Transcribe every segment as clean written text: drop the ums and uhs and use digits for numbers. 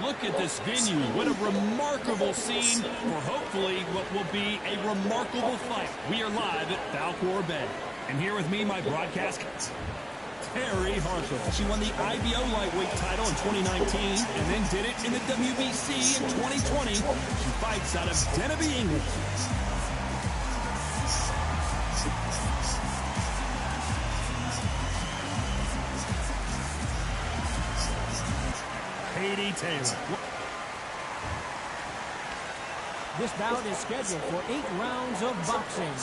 Look at this venue. What a remarkable scene for hopefully what will be a remarkable fight. We are live at Falcor Bay. And here with me, my broadcast, Terry Harper. She won the IBO lightweight title in 2019 and then did it in the WBC in 2020. She fights out of Denby, England. Katie Taylor. This bout is scheduled for 8 rounds of boxing.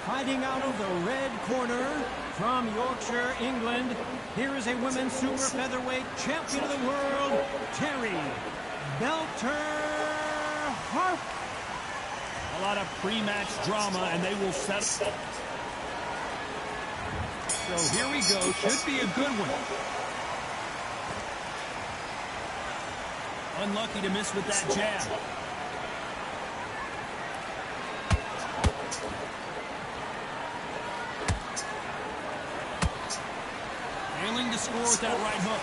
Fighting out of the red corner from Yorkshire, England, here is a women's super featherweight champion of the world, Terry Belter Harper. A lot of pre-match drama, and they will set. So here we go. Should be a good one. Unlucky to miss with that jab. Failing to score with that right hook.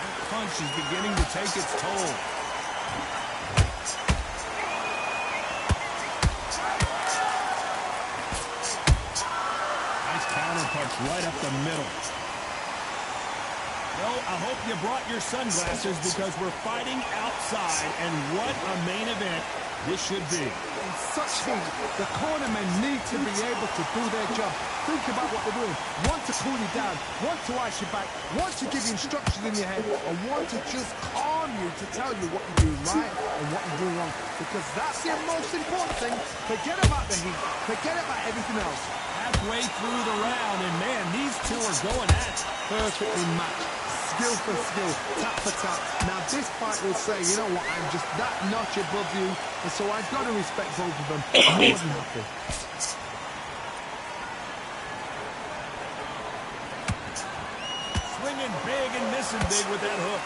That punch is beginning to take its toll. Nice counter punch right up the middle. Well, I hope you brought your sunglasses because we're fighting outside, and what a main event this should be. In such heat, the cornermen need to be able to do their job. Think about what they're doing. One to cool you down, one to ice you back, one to give you instructions in your head, and one to just calm you to tell you what you're doing right and what you're doing wrong. Because that's the most important thing. Forget about the heat. Forget about everything else. Halfway through the round, and man, these two are going at it. Perfectly matched. Skill for skill, tap for tap. Now this fight will say, you know what, I'm just that notch above you, and so I've got to respect both of them. More than happy. Swinging big and missing big with that hook.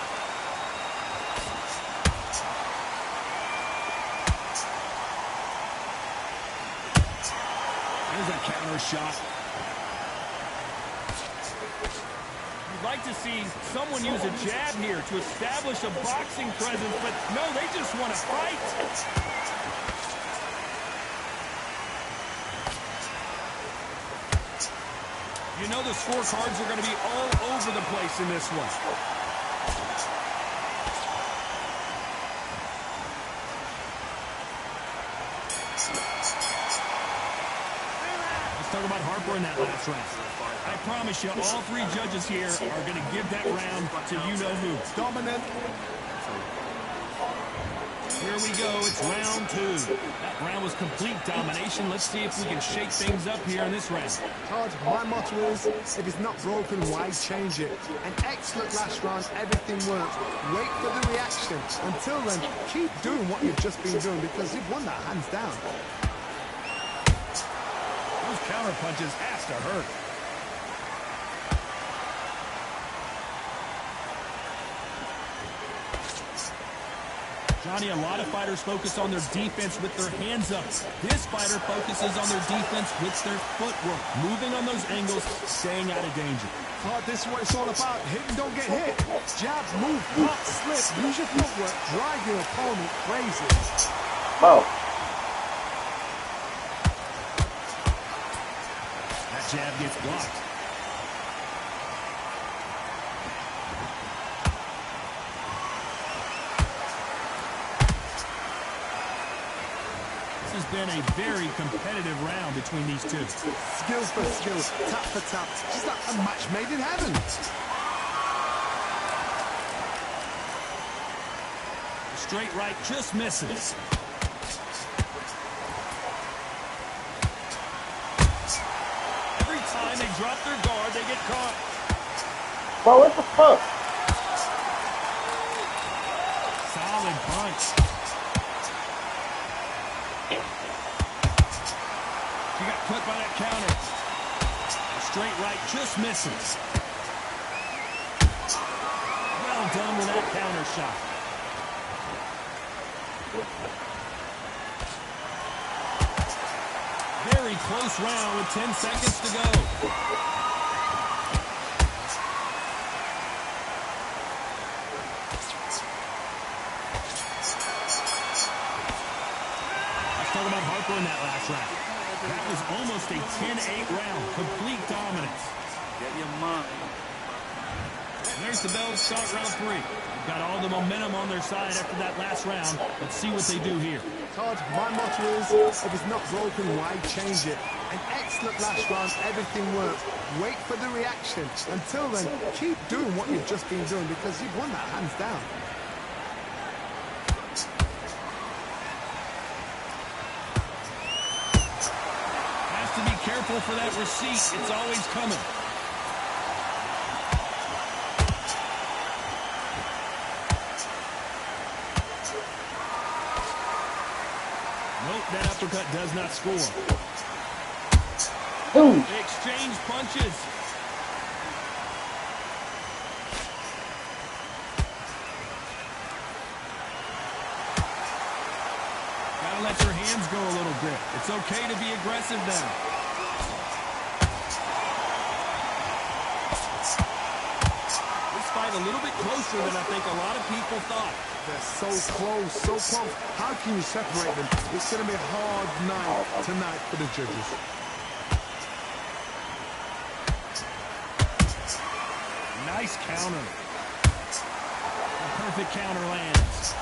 There's a counter shot. You'd like to see someone use a jab here to establish a boxing presence, but no, they just want to fight. You know the scorecards are going to be all over the place in this one. Let's talk about Harper in that last round. I promise you, all three judges here are going to give that round to you-know-who. Dominant. Here we go. It's round 2. That round was complete domination. Let's see if we can shake things up here in this round. Todd, my motto is, if it's not broken, why change it? An excellent last round. Everything worked. Wait for the reaction. Until then, keep doing what you've just been doing because you've won that hands down. Those counter punches has to hurt. Johnny, a lot of fighters focus on their defense with their hands up. This fighter focuses on their defense with their footwork, moving on those angles, staying out of danger. Todd, this is what it's all about. Hit and don't get hit. Jab, move, pop, slip. Use your footwork. Drive your opponent crazy. Oh. That jab gets blocked. This has been a very competitive round between these two. Skills for skills, tap for tap. Just like a match made in heaven. Straight right just misses. Every time they drop their guard, they get caught. Well, what the fuck? Solid punch. She got put by that counter. Straight right just misses. Well done with that counter shot. Very close round with 10 seconds to go. minutes. Get your mind. And there's the bell to start round 3. They've got all the momentum on their side after that last round. Let's see what they do here. Todd, my motto is, if it's not broken, why change it? An excellent last round, everything worked. Wait for the reaction. Until then, keep doing what you've just been doing because you've won that hands down. Has to be careful for that receipt. It's always coming. Nope, that uppercut does not score. Boom. They exchange punches. Gotta let your hands go a little bit. It's okay to be aggressive now. This fight a little bit closer than I think a lot of people thought. They're so close, so close. How can you separate them? It's going to be a hard night tonight for the judges. Nice counter. A perfect counter lands.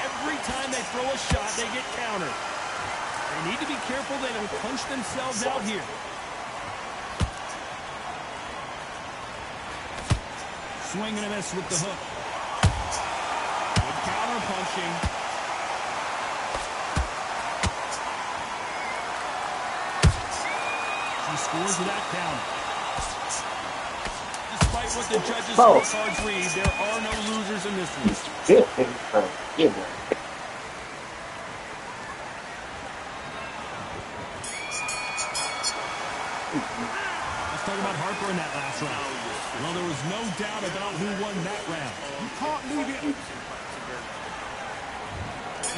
Every time they throw a shot, they get countered. They need to be careful they don't punch themselves out here. Swing and a miss with the hook. Good counter punching. She scores with that counter. Despite what the judges' scorecards read, there are no losers in this one. Let's talk about Harper in that last round. Well, there was no doubt about who won that round. You can't leave it.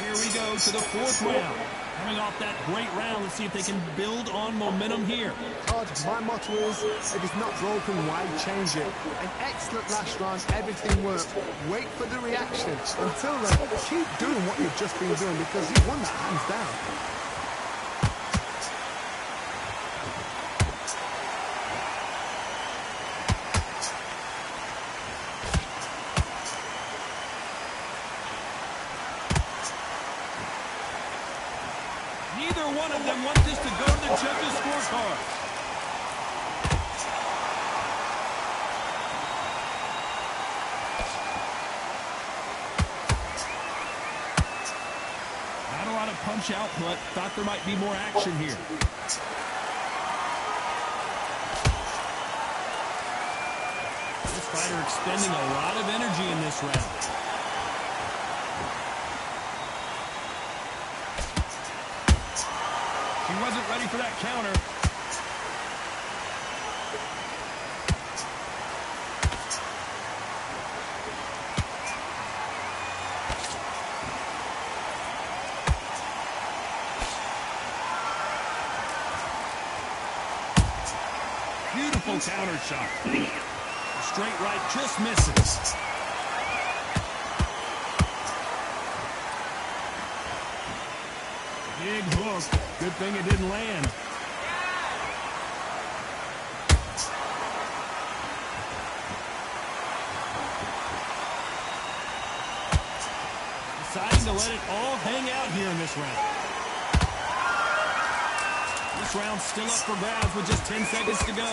Here we go to the 4th round. Coming off that great round, let's see if they can build on momentum here. Todd, my motto is, if it's not broken, why change it? An excellent last round, everything worked. Wait for the reaction. Until then, keep doing what you've just been doing because you've won that hands down. Neither one of them want this to go to the judges' scorecard. Not a lot of punch output. Thought there might be more action here. This fighter expending a lot of energy in this round. He wasn't ready for that counter. Beautiful counter shot. The straight right just misses. Big hook. Good thing it didn't land. Deciding to let it all hang out here in this round. This round's still up for grabs with just 10 seconds to go.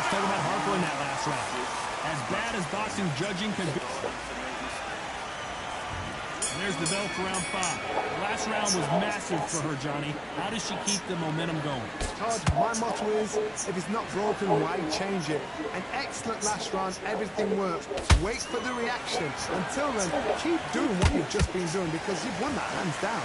Talk about Harper in that last round. As bad as boxing judging can be. And there's the bell for round 5. The last round was massive for her, Johnny. How does she keep the momentum going? Todd, my motto is, if it's not broken, why change it? An excellent last round, everything worked. Wait for the reaction. Until then, keep doing what you've just been doing because you've won that hands down.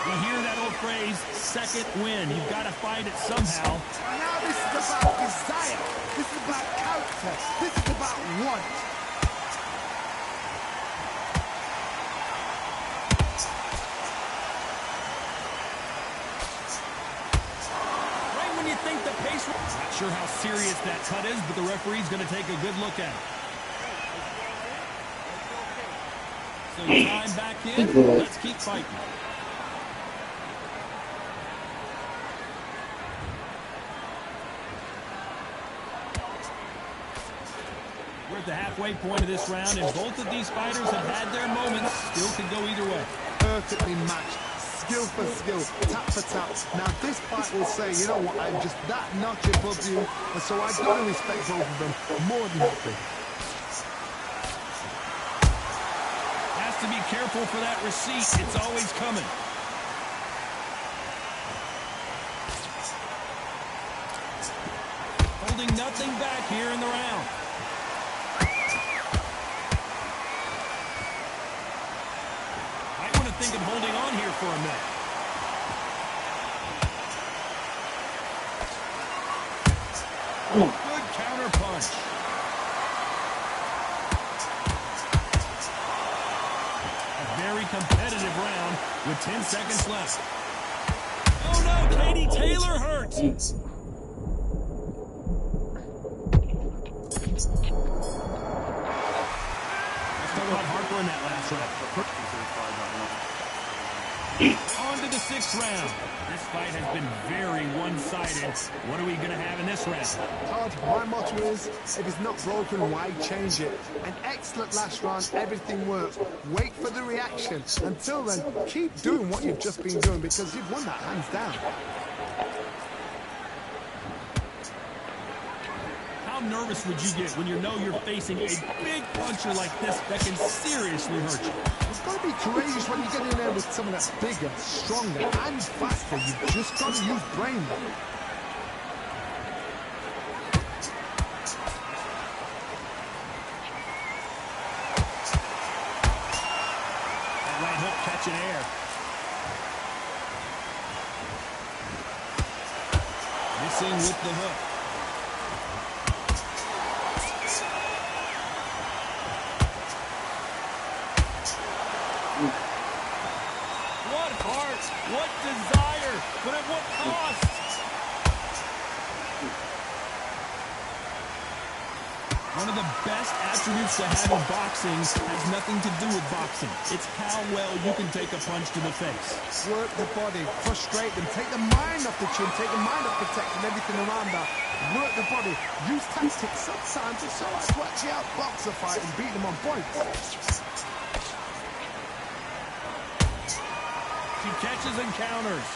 You hear that old phrase, second win. You've got to find it somehow. Now this is about desire. This is about character. This is about want. think the pace... Not sure how serious that cut is, but the referee's going to take a good look at it. So time back in. Let's keep fighting. We're at the halfway point of this round, and both of these fighters have had their moments. Still could go either way. Perfectly matched. Skill for skill, tap for tap. Now this fight will say, you know what, I'm just that notch above you, and so I've got to respect both of them more than happy. Has to be careful for that receipt. It's always coming. Holding nothing back here in the round. Thinking holding on here for a minute. Good counter punch. A very competitive round with 10 seconds left. Oh no, Katie Taylor hurt. Let's talk about Harper in that last round. On to the 6th round. This fight has been very one-sided. What are we going to have in this round? Todd, my motto is, if it's not broken, why change it? An excellent last round, everything worked. Wait for the reaction. Until then, keep doing what you've just been doing because you've won that hands down. How nervous would you get when you know you're facing a big puncher like this that can seriously hurt you? It's got to be courageous when you get in there with someone that's bigger, stronger, and faster. You've just got to use brain. That right hook catching air. Missing with the hook. What heart, what desire, but at what cost? One of the best attributes to have in boxing has nothing to do with boxing. It's how well you can take a punch to the face. Work the body, frustrate them, take the mind off the chin, take the mind off protecting everything around that. Work the body, use tactics sometimes it's so hard to actually outbox a fight and beat them on points. She catches and counters.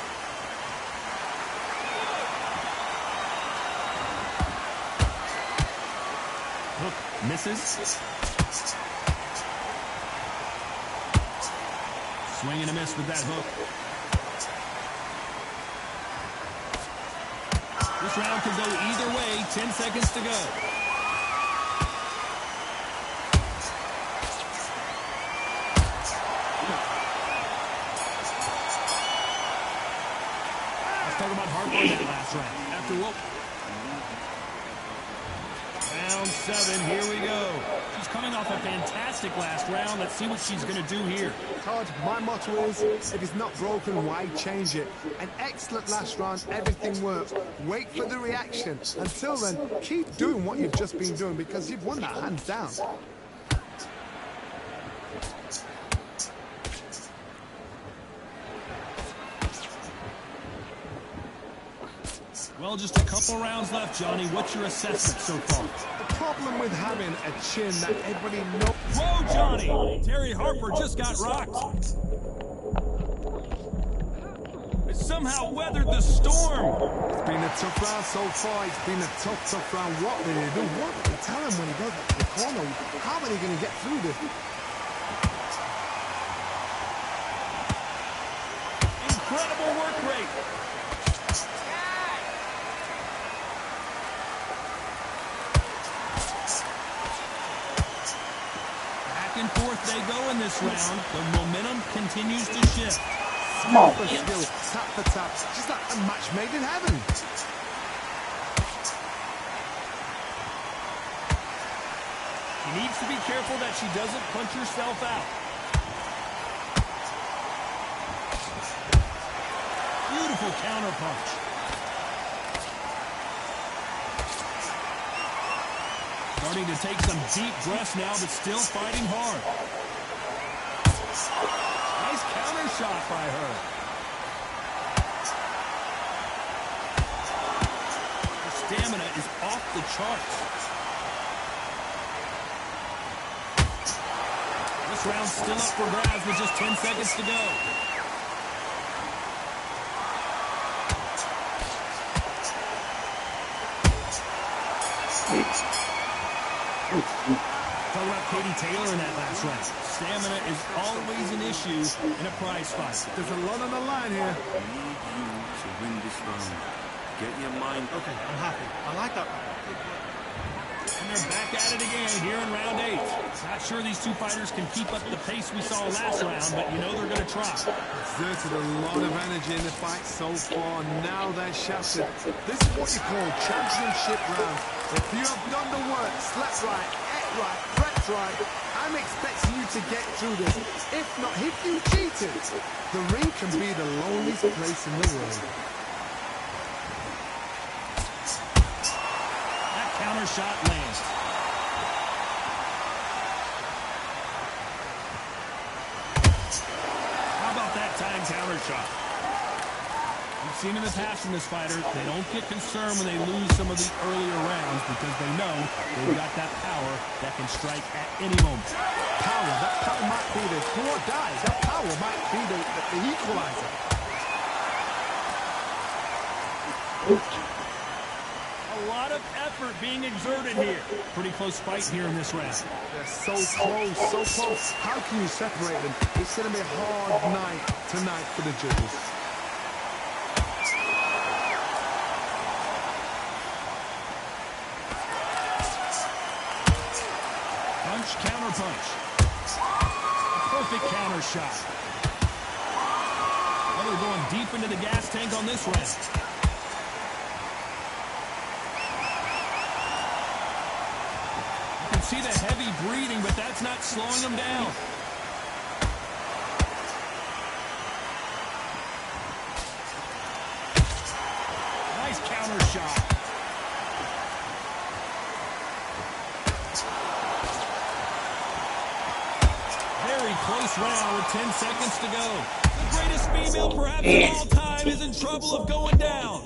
Hook misses. Swing and a miss with that hook. This round could go either way. 10 seconds to go. Talk about Harper in that last round. After what? Round 7, here we go. She's coming off a fantastic last round. Let's see what she's going to do here. Todd, my motto is, if it's not broken, why change it? An excellent last round, everything worked. Wait for the reaction. Until then, keep doing what you've just been doing because you've won that hands down. Well, just a couple rounds left, Johnny. What's your assessment so far? The problem with having a chin that everybody knows... Whoa, Johnny! Terry Harper just got rocked. It somehow weathered the storm. It's been a tough round so far. It's been a tough round. What will they do? What will they tell him when he goes back to the corner? How are they going to get through this? Incredible work rate. Back and forth they go in this round. The momentum continues to shift. Skill for skill, tap for tap. Just like a match made in heaven. She needs to be careful that she doesn't punch herself out. Beautiful counter punch. Starting to take some deep breaths now, but still fighting hard. Nice counter shot by her. Her stamina is off the charts. This round's still up for grabs with just 10 seconds to go. Talking about Katie Taylor in that last round. Stamina is always an issue in a prize fight. There's a lot on the line here. I need you to win this round. Get your mind. Okay, I'm happy. I like that. And they're back at it again here in round 8. Not sure these two fighters can keep up the pace we saw last round, but you know they're going to try. Exerted a lot of energy in the fight so far. Now they're shattered. This is what you call championship round. If you have done the work, slept right, ate right, prepped right, I'm expecting you to get through this. If not, if you cheated, the ring can be the loneliest place in the world. That counter shot lands. How about that time counter shot? We've seen in the past from this fighter, they don't get concerned when they lose some of the earlier rounds because they know they've got that power that can strike at any moment. Power, that power might be the do or die. That power might be the equalizer. A lot of effort being exerted here. Pretty close fight here in this round. They're so close, so close. How can you separate them? It's going to be a hard night tonight for the judges. Punch, counter punch. A perfect counter shot. Well, they're going deep into the gas tank on this round. You can see the heavy breathing, but that's not slowing them down. Nice counter shot. Close round with 10 seconds to go. The greatest female perhaps of all time is in trouble of going down.